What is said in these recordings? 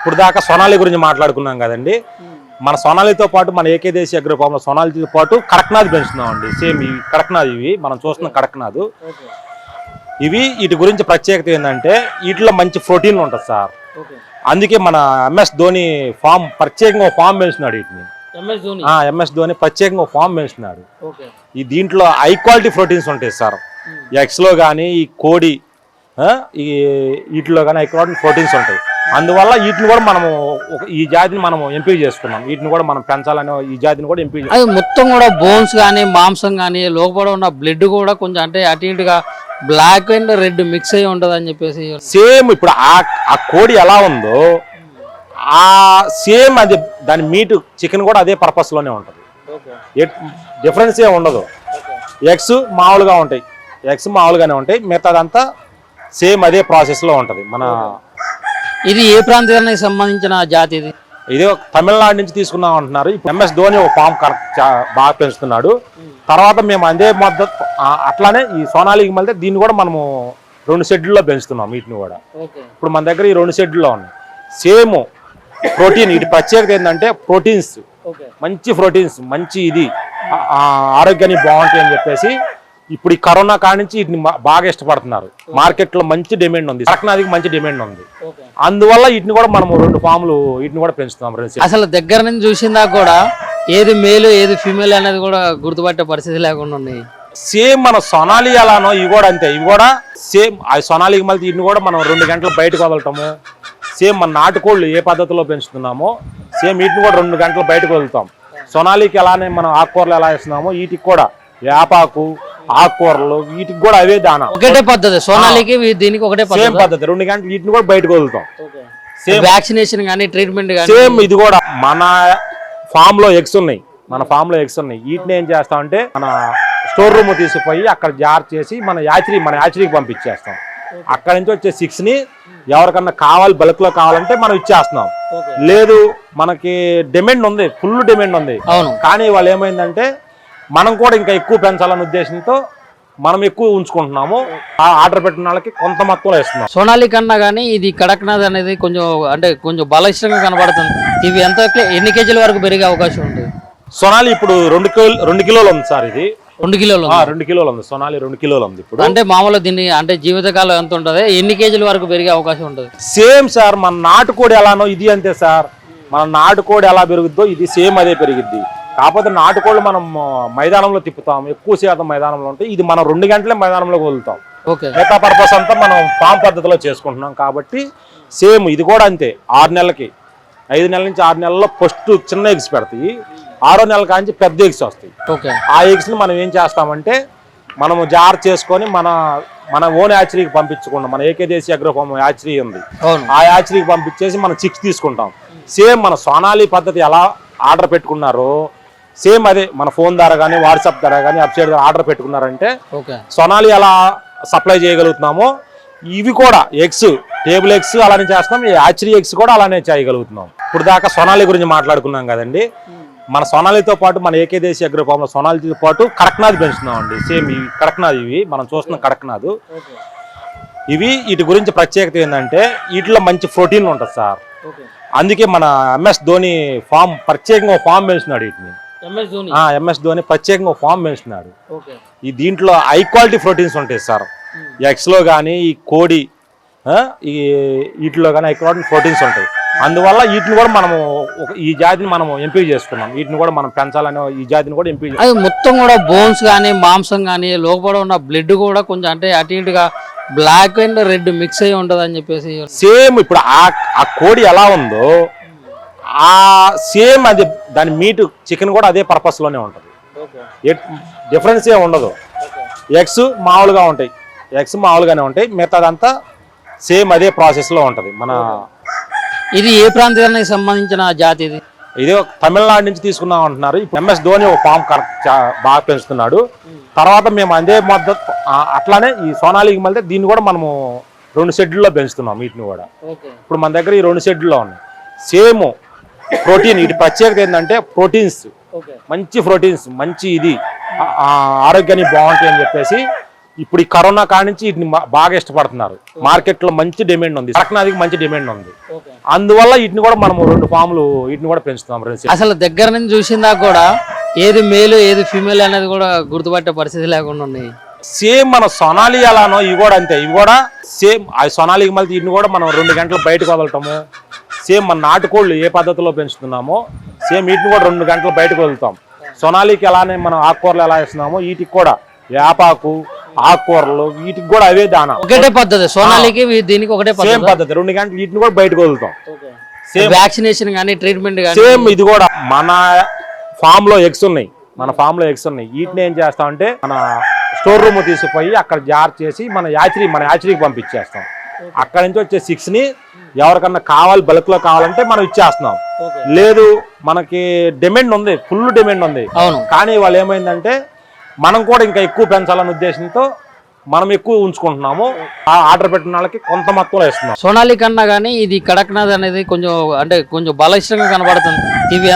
ఇప్పుడు దాకా సోనాలి గురించి మాట్లాడుకున్నాం కదండి. మన సోనాలితో పాటు మన ఏకే దేశీ అగ్రో ఫామ్ లో సోనాలితో పాటు కడక్నాథ్ పెంచుతున్నాం అండి. సేమ్ ఇవి కడక్నాథ్, ఇవి మనం చూస్తున్న కడక్నాథ్. ఇవి వీటి గురించి ప్రత్యేకత ఏంటంటే వీటిలో మంచి ప్రోటీన్ ఉంటుంది సార్. అందుకే మన ఎంఎస్ ధోని ఫామ్ ప్రత్యేకంగా ఫామ్ పెంచుతున్నాడు వీటిని. ఎంఎస్ ధోని ప్రత్యేకంగా ఫామ్ పెంచుతున్నాడు. ఈ దీంట్లో హై క్వాలిటీ ప్రోటీన్స్ ఉంటాయి సార్. ఎగ్స్ లో కానీ ఈ కోడి ఈ వీటిలో కానీ హై క్వాలిటీ ప్రోటీన్స్ ఉంటాయి. అందువల్ల వీటిని కూడా మనము ఈ జాతిని మనం ఎంపిక చేసుకున్నాం. వీటిని కూడా మనం పెంచాలని ఈ జాతిని కూడా ఎంపిక. అది మొత్తం కూడా బోన్స్ కానీ మాంసం కానీ లోపల ఉన్న బ్లడ్ కూడా కొంచెం అంటే అటు ఇటుగా బ్లాక్ అండ్ రెడ్ మిక్స్ అయ్యి ఉంటుంది అని చెప్పేసి సేమ్ ఇప్పుడు ఆ కోడి ఎలా ఉందో ఆ సేమ్ అది దాని మీట్ చికెన్ కూడా అదే పర్పస్ లోనే ఉంటుంది. డిఫరెన్స్ ఏమి ఉండదు. ఎగ్స్ మామూలుగా ఉంటాయి, ఎగ్స్ మామూలుగానే ఉంటాయి. మిగతాదంతా సేమ్ అదే ప్రాసెస్ లో ఉంటది. మన ఇది ఏ ప్రాంతానికి సంబంధించిన జాతి? ఇది తమిళనాడు నుంచి తీసుకున్నాం అంటున్నారు. ఇప్పుడు ఎంఎస్ ధోని ఒక ఫామ్ బాగా పెంచుతున్నాడు. తర్వాత మేము అదే మద్దతు అట్లానే ఈ సోనాలికి మళ్ళీ దీన్ని కూడా మనము 2 షెడ్యూల్లో పెంచుతున్నాం. వీటిని కూడా ఇప్పుడు మన దగ్గర ఈ 2 షెడ్యూల్లో ఉన్నాయి. సేమ్ ప్రోటీన్ వీటి ప్రత్యేకత ఏంటంటే ప్రోటీన్స్, మంచి ప్రోటీన్స్, మంచి ఇది ఆరోగ్యానికి బాగుంటాయి అని చెప్పేసి ఇప్పుడు ఈ కరోనా కాడి నుంచి వీటిని బాగా ఇష్టపడుతున్నారు. మార్కెట్ లో మంచి డిమాండ్ ఉంది, కడక్నాథ్కి మంచి డిమాండ్ ఉంది. అందువల్ల వీటిని కూడా మనం 2 ఫామ్లు వీటిని కూడా పెంచుతున్నాం. అసలు దగ్గర నుంచి చూసిందా కూడా ఏది మేలు ఏది ఫీమేల్ అనేది కూడా గుర్తుపట్టే పరిస్థితి లేకుండా ఉన్నాయి. సేమ్ మన సోనాలి ఎలానో ఇవి కూడా అంతే. ఇవి కూడా సేమ్ ఆ సోనాలికి మళ్ళీ వీటిని కూడా మనం 2 గంటలు బయటకు వదలటము. సేమ్ మన నాటుకోళ్ళు ఏ పద్ధతిలో పెంచుతున్నామో సేమ్ వీటిని కూడా 2 గంటలు బయటకు వదులుతాం. సోనాలికి ఎలానే మనం ఆకుకూరలు ఎలా ఇస్తున్నామో వీటికి కూడా వేపాకు, ఆకుకూరలు వీటికి కూడా అవే దానా. ఒకటే పద్ధతి సోనాలికి దీనికి ఒకటే సేమ్ పద్ధతి. 2 గంటలు వీటిని కూడా బయటకు వదులుతాం. సేమ్ వ్యాక్సినేషన్ కానీ ట్రీట్మెంట్ కానీ సేమ్. ఇది కూడా మన ఫామ్ లో ఎగ్స్ ఉన్నాయి, మన ఫామ్ లో ఎగ్స్ ఉన్నాయి. వీటిని ఏం చేస్తామంటే మన స్టోర్ రూమ్ తీసుకుపోయి అక్కడ జార్ చేసి మన యాచరీకి పంపించేస్తాం. అక్కడ నుంచి వచ్చే 6 ని ఎవరికన్నా కావాలి బల్క్ లో కావాలంటే మనం ఇచ్చేస్తున్నాం. లేదు మనకి డిమాండ్ ఉంది, ఫుల్ డిమాండ్ ఉంది. కానీ వాళ్ళు ఏమైందంటే మనం కూడా ఇంకా ఎక్కువ పెంచాలనే ఉద్దేశంతో మనం ఎక్కువ ఉంచుకుంటున్నాము. ఆర్డర్ పెట్టిన వాళ్ళకి కొంత మొత్తంలో ఇస్తున్నాం. సోనాలి కన్నా కానీ ఇది కడక్నాథ్ అనేది కొంచెం అంటే కొంచెం బలిష్టంగా కనబడుతుంది. ఇవి ఎన్ని కేజీల వరకు పెరిగే అవకాశం ఉంటుంది? సోనాలి ఇప్పుడు 2 కిలోలు ఉంది సార్. ఇది 2 కిలోలు 2 కిలోలు ఉంది. సోనాలి 2 కిలోలు ఉంది ఇప్పుడు. అంటే మామూలుగా దీన్ని అంటే జీవితకాలం ఎంత ఉంటుంది, ఎన్ని కేజీల వరకు పెరిగే అవకాశం ఉంటుంది? Same sir. మన నాటుకోడి ఎలానో ఇది అంతే సార్. మన నాటుకోడి ఎలా పెరుగుద్దో ఇది సేమ్ అదే పెరిగిద్ది. కాకపోతే నాటుకోళ్ళు మనం మైదానంలో తిప్పుతాం, ఎక్కువ శాతం మైదానంలో ఉంటాయి. ఇది మనం 2 గంటలే మైదానంలోకి వదులుతాం. మిగతా పర్పస్ అంతా మనం ఫామ్ పద్ధతిలో చేసుకుంటున్నాం కాబట్టి సేమ్ ఇది కూడా అంతే. 6 నెలలకి 5 నెలల నుంచి 6 నెలల్లో ఫస్ట్ చిన్న ఎగ్స్ పెడతాయి. 6వ నెల కాంచి పెద్ద ఎగ్స్ వస్తాయి. ఆ ఎగ్స్ ని మనం ఏం చేస్తామంటే మనము జార్ చేసుకొని మన ఓన్ యాచరీకి పంపించకుండా మన ఏకే దేశీ అగ్రో ఫామ్ యాచరీ ఉంది, ఆ యాచరీకి పంపించేసి మనం 6 తీసుకుంటాం. సేమ్ మన సోనాలి పద్ధతి ఎలా ఆర్డర్ పెట్టుకున్నారో సేమ్ అదే మన ఫోన్ ద్వారా కానీ వాట్సాప్ ద్వారా కానీ వెబ్సైట్ ద్వారా ఆర్డర్ పెట్టుకున్నారంటే సోనాలి ఎలా సప్లై చేయగలుగుతున్నామో ఇవి కూడా ఎగ్స్, టేబుల్ ఎగ్స్ అలానే చేస్తున్నాం. ఈ యాచరీ ఎగ్స్ కూడా అలానే చేయగలుగుతున్నాం. ఇప్పుడు దాకా సోనాలి గురించి మాట్లాడుకున్నాం కదండి. మన సోనాలితో పాటు మన ఏకే దేశీ అగ్రో ఫామ్ లో సోనాలితో పాటు కడక్నాథ్ పెంచుతున్నాం అండి. సేమ్ ఈ కడక్నాథ్, ఇవి మనం చూస్తున్న కడక్నాథ్. ఇవి వీటి గురించి ప్రత్యేకత ఏంటంటే వీటిలో మంచి ప్రోటీన్ ఉంటుంది సార్. అందుకే మన ఎంఎస్ ధోని ఫామ్ ప్రత్యేకంగా ఫామ్ పెంచుతున్నాడు వీటిని. ఎంఎస్ ధోని ప్రత్యేకంగా ఫామ్ పెంచుతున్నాడు. ఈ దీంట్లో హై క్వాలిటీ ప్రోటీన్స్ ఉంటాయి సార్. ఎగ్స్ లో కానీ ఈ కోడి ఈ వీటిలో కానీ హై క్వాలిటీ ప్రోటీన్స్ ఉంటాయి. అందువల్ల వీటిని కూడా మనము ఈ జాతిని మనం ఎంపిక చేసుకున్నాం. వీటిని కూడా మనం పెంచాలని ఈ జాతిని కూడా ఎంపిక. అది మొత్తం కూడా బోన్స్ కానీ మాంసం కానీ లోపల ఉన్న బ్లడ్ కూడా కొంచెం అంటే అటు ఇటుగా బ్లాక్ అండ్ రెడ్ మిక్స్ అయ్యి ఉంటుంది అని చెప్పేసి సేమ్ ఇప్పుడు ఆ కోడి ఎలా ఉందో ఆ సేమ్ అది దాని మీట్ చికెన్ కూడా అదే పర్పస్ లోనే ఉంటుంది. డిఫరెన్స్ ఏమి ఉండదు. ఎగ్స్ మామూలుగా ఉంటాయి, ఎగ్స్ మామూలుగానే ఉంటాయి. మిగతాదంతా సేమ్ అదే ప్రాసెస్ లో ఉంటది. మన ఇది ఏ ప్రాంతానికి సంబంధించిన జాతి? ఇది తమిళనాడు నుంచి తీసుకున్నాం అంటున్నారు. ఎంఎస్ ధోని ఒక ఫామ్ బాగా పెంచుతున్నాడు. తర్వాత మేము అదే మద్దతు అట్లానే ఈ సోనాలికి మళ్ళీ దీన్ని కూడా మనము 2 షెడ్యూల్లో పెంచుతున్నాం. వీటిని కూడా ఇప్పుడు మన దగ్గర ఈ 2 షెడ్యూల్లో ఉన్నాయి. సేమ్ ప్రోటీన్ వీటి ప్రత్యేకత ఏంటంటే ప్రోటీన్స్, మంచి ప్రోటీన్స్, మంచి ఇది ఆరోగ్యానికి బాగుంటాయి అని చెప్పేసి ఇప్పుడు ఈ కరోనా కానించి వీటిని బాగా ఇష్టపడుతున్నారు. మార్కెట్ లో మంచి డిమాండ్ ఉంది, కడక్నాథ్కి మంచి డిమాండ్ ఉంది. అందువల్ల వీటిని కూడా మనం 2 ఫామ్లు వీటిని కూడా పెంచుతాం. అసలు దగ్గర నుంచి చూసిందా కూడా ఏది మేలు ఏది ఫీమేల్ అనేది కూడా గుర్తుపట్టే పరిస్థితి లేకుండా ఉన్నాయి. సేమ్ మన సొనాలి ఎలానో ఇవి కూడా అంతే, ఇవి కూడా సేమ్. ఆ సొనాలికి మళ్ళీ వీటిని కూడా మనం 2 గంటలు బయటకు వదలటము. సేమ్ మన నాటుకోళ్ళు ఏ పద్ధతిలో పెంచుతున్నామో సేమ్ వీటిని కూడా 2 గంటలు బయటకు వదులుతాం. సొనాలికి ఎలానే మనం ఆకుకూరలు ఎలా ఇస్తున్నామో వీటికి కూడా వేపాకు ఆకుకూరలు వీటికి కూడా అవే దానా. ఒకటే పద్ధతి సోనాలికి దీనికి ఒకటే సేమ్ పద్ధతి. 2 గంటలు వీటిని కూడా బయటకు వదులుతాం. సేమ్ వ్యాక్సినేషన్ కానీ ట్రీట్మెంట్ కానీ సేమ్. ఇది కూడా మన ఫామ్ లో ఎగ్స్ ఉన్నాయి, మన ఫామ్ లో ఎగ్స్ ఉన్నాయి. వీటిని ఏం చేస్తామంటే మన స్టోర్ రూమ్ తీసుకుపోయి అక్కడ జార్ చేసి మన యాచరీకి పంపించేస్తాం. అక్కడ నుంచి వచ్చే 6ని ఎవరికన్నా కావాలి బల్క్ లో కావాలంటే మనం ఇచ్చేస్తున్నాం. లేదు మనకి డిమాండ్ ఉంది, ఫుల్ డిమాండ్ ఉంది. కానీ వాళ్ళు ఏమైందంటే మనం కూడా ఇంకా ఎక్కువ పెంచాలనే ఉద్దేశంతో మనం ఎక్కువ ఉంచుకుంటున్నాము. ఆ ఆర్డర్ పెట్టిన వాళ్ళకి కొంత మొత్తంలో ఇస్తున్నాం. సోనాలి కన్నా కానీ ఇది కడక్నాథ్ అనేది కొంచెం బలిష్టంగా కనబడుతుంది. ఇవి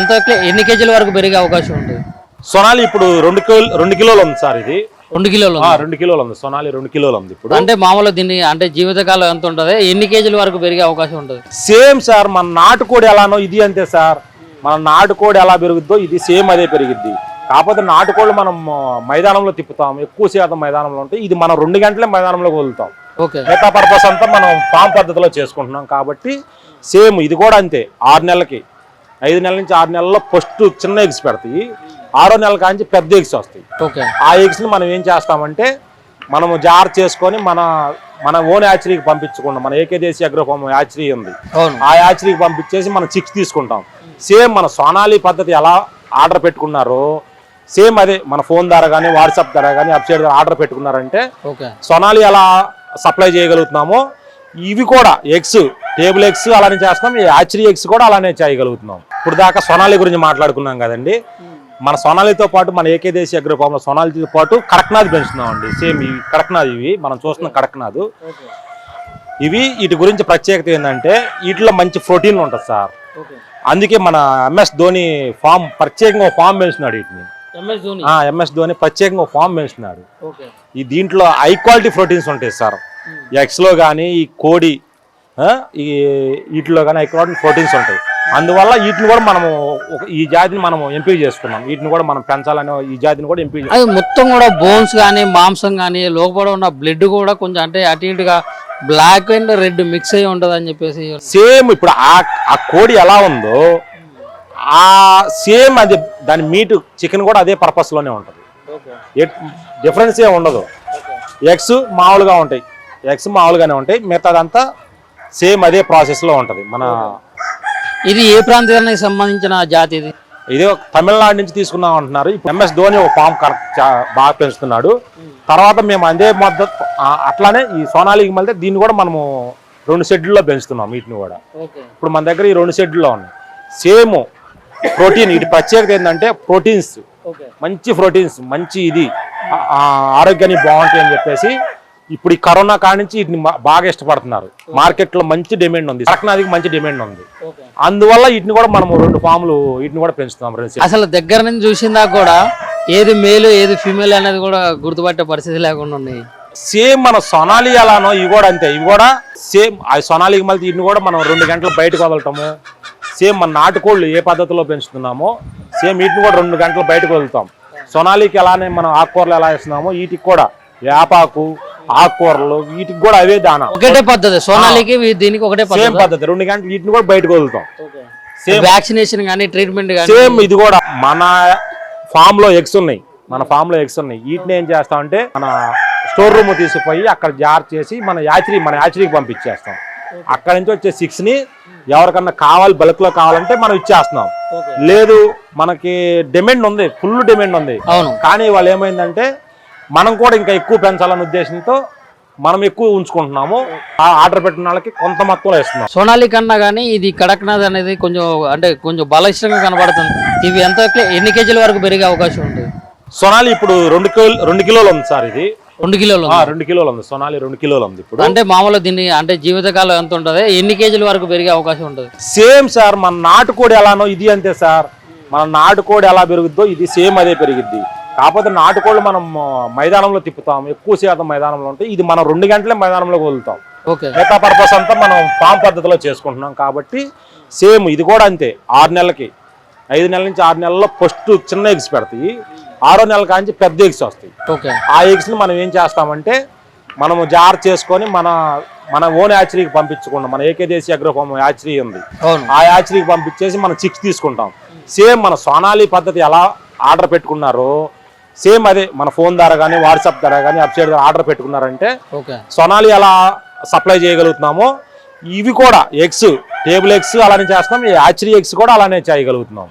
ఎన్ని కేజీల వరకు పెరిగే అవకాశం ఉంది? సోనాలి ఇప్పుడు 2 కిలోలు ఉంది సార్. ఇది 2 కిలోలు 2 కిలోలు ఉంది. సోనాలి 2 కిలోలు ఉంది ఇప్పుడు. అంటే మామూలు దీన్ని అంటే జీవితకాలం ఎంత ఉంటుంది, ఎన్ని కేజీల వరకు పెరిగే అవకాశం ఉంటుంది? Same sir. మన నాటుకోడి ఎలానో ఇది అంతే సార్. మన నాటుకోడి ఎలా పెరుగుద్దో ఇది సేమ్ అదే పెరిగిద్ది. కాకపోతే నాటుకోళ్ళు మనం మైదానంలో తిప్పుతాం, ఎక్కువ శాతం మైదానంలో ఉంటాయి. ఇది మనం 2 గంటలే మైదానంలో వదులుతాం. మిగతా పర్పస్ అంతా మనం ఫామ్ పద్ధతిలో చేసుకుంటున్నాం కాబట్టి సేమ్ ఇది కూడా అంతే. 6 నెలలకి 5 నెలల నుంచి 6 నెలల్లో ఫస్ట్ చిన్న ఎగ్స్ పెడతాయి. 6వ నెల కాంచి పెద్ద ఎగ్స్ వస్తాయి. ఆ ఎగ్స్ ని మనం ఏం చేస్తామంటే మనము జార్ చేసుకొని మన ఓన్ యాచరీకి పంపించకుండా మన ఏకేదేశీ అగ్రోఫామ్ యాచరీ ఉంది, ఆ యాచరీకి పంపించేసి మనం 6 తీసుకుంటాం. సేమ్ మన సోనాలి పద్ధతి ఎలా ఆర్డర్ పెట్టుకున్నారో సేమ్ అదే మన ఫోన్ ద్వారా కానీ వాట్సాప్ ద్వారా కానీ వెబ్సైట్ ద్వారా ఆర్డర్ పెట్టుకున్నారంటే సోనాలి ఎలా సప్లై చేయగలుగుతున్నామో ఇవి కూడా ఎగ్స్ టేబుల్ ఎగ్స్ అలానే చేస్తున్నాం. ఈ యాచరీ ఎగ్స్ కూడా అలానే చేయగలుగుతున్నాం. ఇప్పుడు దాకా సోనాలి గురించి మాట్లాడుకున్నాం కదండి. మన సోనాలితో పాటు మన ఏకేదేశీ అగ్రోఫామ్ లో సోనాలితో పాటు కడక్నాథ్ పెంచుతున్నాం అండి. సేమ్ ఇవి కడక్నాథ్, ఇవి మనం చూస్తున్న కడక్నాథ్. ఇవి వీటి గురించి ప్రత్యేకత ఏంటంటే వీటిలో మంచి ప్రోటీన్ ఉంటుంది సార్. అందుకే మన MS ధోని ఫామ్ ప్రత్యేకంగా ఫామ్ పెంచుతున్నాడు వీటిని. MS ధోని ప్రత్యేకంగా ఫామ్ పెంచుతున్నాడు. ఈ దీంట్లో హై క్వాలిటీ ప్రోటీన్స్ ఉంటాయి సార్. ఎగ్స్ లో కానీ ఈ కోడి ఈ వీటిలో కానీ హై క్వాలిటీ ప్రోటీన్స్ ఉంటాయి. అందువల్ల వీటిని కూడా మనము ఈ జాతిని మనం ఎంపిక చేసుకున్నాం. వీటిని కూడా మనం పెంచాలనే ఈ జాతిని కూడా ఎంపిక. అది మొత్తం కూడా బోన్స్ కానీ మాంసం కానీ లోపల ఉన్న బ్లడ్ కూడా కొంచెం అంటే అటు ఇటుగా బ్లాక్ అండ్ రెడ్ మిక్స్ అయ్యి ఉంటుంది అని చెప్పేసి సేమ్. ఇప్పుడు ఆ కోడి ఎలా ఉందో ఆ సేమ్ అది దాని మీట్ చికెన్ కూడా అదే పర్పస్ లోనే ఉంటుంది. డిఫరెన్స్ ఏ ఉండదు. ఎగ్స్ మామూలుగా ఉంటాయి, ఎగ్స్ మామూలుగానే ఉంటాయి. మిగతాదంతా సేమ్ అదే ప్రాసెస్ లో ఉంటది. మన ఇది ఏ ప్రాంతానికి సంబంధించిన జాతి? ఇది తమిళనాడు నుంచి తీసుకున్నాం అంటున్నారు. MS ధోని ఒక ఫామ్ బాగా పెంచుతున్నాడు. తర్వాత మేము అదే మద్దతు అట్లానే ఈ సోనాలికి మళ్ళీ దీన్ని కూడా మనము 2 షెడ్యూల్లో పెంచుతున్నాం. వీటిని కూడా ఇప్పుడు మన దగ్గర ఈ 2 షెడ్యూల్లో ఉన్నాయి. Same protein. వీటి ప్రత్యేకత ఏంటంటే ప్రోటీన్స్, మంచి ప్రోటీన్స్, మంచి ఇది ఆరోగ్యానికి బాగుంటాయి అని చెప్పేసి ఇప్పుడు ఈ కరోనా కానించి వీటిని బాగా ఇష్టపడుతున్నారు. మార్కెట్ లో మంచి డిమాండ్ ఉంది, కడక్నాథ్కి మంచి డిమాండ్ ఉంది. అందువల్ల వీటిని కూడా మనం 2 ఫామ్లు వీటిని కూడా పెంచుతాం. అసలు దగ్గర నుంచి చూసిందా కూడా ఏది మేలు ఏది ఫీమేల్ అనేది కూడా గుర్తుపట్టే పరిస్థితి లేకుండా ఉన్నాయి. సేమ్ మన సొనాలి ఎలానో ఇవి కూడా అంతే, ఇవి కూడా సేమ్. ఆ సొనాలికి మళ్ళీ వీటిని కూడా మనం 2 గంటలు బయటకు వదలటము. సేమ్ మన నాటుకోళ్ళు ఏ పద్ధతిలో పెంచుతున్నామో సేమ్ వీటిని కూడా 2 గంటలు బయటకు వదులుతాం. సొనాలికి ఎలానే మనం ఆకుకూరలు ఎలా ఇస్తున్నామో వీటికి కూడా వేపాకు ఆకుకూరలు వీటికి కూడా అవే దానా. ఒకటే పద్ధతి సోనాలికి దీనికి ఒకటే సేమ్ పద్ధతి. 2 గంటలు వీటిని కూడా బయటకు వదులుతాం. సేమ్ వ్యాక్సినేషన్ కానీ ట్రీట్మెంట్ కానీ సేమ్. ఇది కూడా మన ఫామ్ లో ఎగ్స్ ఉన్నాయి, మన ఫామ్ లో ఎగ్స్ ఉన్నాయి. వీటిని ఏం చేస్తామంటే మన స్టోర్ రూమ్ తీసుకుపోయి అక్కడ జార్ చేసి మన యాచరీకి పంపించేస్తాం. అక్కడ నుంచి వచ్చే 6ని ఎవరికన్నా కావాలి బల్క్ లో కావాలంటే మనం ఇచ్చేస్తున్నాం. లేదు మనకి డిమాండ్ ఉంది, ఫుల్ డిమాండ్ ఉంది. కానీ వాళ్ళు ఏమైందంటే మనం కూడా ఇంకా ఎక్కువ పెంచాలనే ఉద్దేశంతో మనం ఎక్కువ ఉంచుకుంటున్నాము. ఆ ఆర్డర్ పెట్టిన వాళ్ళకి కొంత మొత్తంలో ఇస్తున్నాం. సోనాలి కన్నా కానీ ఇది కడక్నాథ్ అనేది కొంచెం బలిష్టంగా కనబడుతుంది. ఇవి ఎన్ని కేజీల వరకు పెరిగే అవకాశం ఉంది? సోనాలి ఇప్పుడు 2 కిలోలు ఉంది సార్. ఇది 2 కిలోలు 2 కిలోలు ఉంది. సోనాలి 2 కిలోలు ఉంది ఇప్పుడు. అంటే మామూలు దీన్ని అంటే జీవితకాలం ఎంత ఉంటుంది, ఎన్ని కేజీల వరకు పెరిగే అవకాశం ఉంటుంది? Same sir. మన నాటుకోడి ఎలానో ఇది అంతే సార్. మన నాటుకోడి ఎలా పెరుగుద్దో ఇది సేమ్ అదే పెరిగిద్ది. కాకపోతే నాటుకోళ్ళు మనం మైదానంలో తిప్పుతాం, ఎక్కువ శాతం మైదానంలో ఉంటాయి. ఇది మనం 2 గంటలే మైదానంలోకి వదులుతాం. ఓకే. మిగతా పర్పస్ అంతా మనం ఫామ్ పద్ధతిలో చేసుకుంటున్నాం కాబట్టి సేమ్ ఇది కూడా అంతే. 6 నెలలకి 5 నెలల నుంచి 6 నెలల్లో ఫస్ట్ చిన్న ఎగ్స్ పెడతాయి, 6వ నెల కాంచి పెద్ద ఎగ్స్ వస్తాయి. ఓకే. ఆ ఎగ్స్ని మనం ఏం చేస్తామంటే మనము జాగ్రత్త చేసుకొని మన ఓన్ యాచరీకి పంపించకుండా, మన ఏకేదేశీ అగ్రోఫామ్ యాచరీ ఉంది, ఆ యాచరీకి పంపించేసి మనం చిక్స్ తీసుకుంటాం. సేమ్ మన సోనాలి పద్ధతి ఎలా ఆర్డర్ పెట్టుకున్నారో సేమ్ అదే మన ఫోన్ ద్వారా కానీ వాట్సాప్ ద్వారా కానీ వెబ్సైట్ ద్వారా ఆర్డర్ పెట్టుకున్నారంటే సోనాలి ఎలా సప్లై చేయగలుగుతున్నామో ఇవి కూడా ఎగ్స్, టేబుల్ ఎగ్స్ అలానే చేస్తాం, యాచరీ ఎగ్స్ కూడా అలానే చేయగలుగుతున్నాం.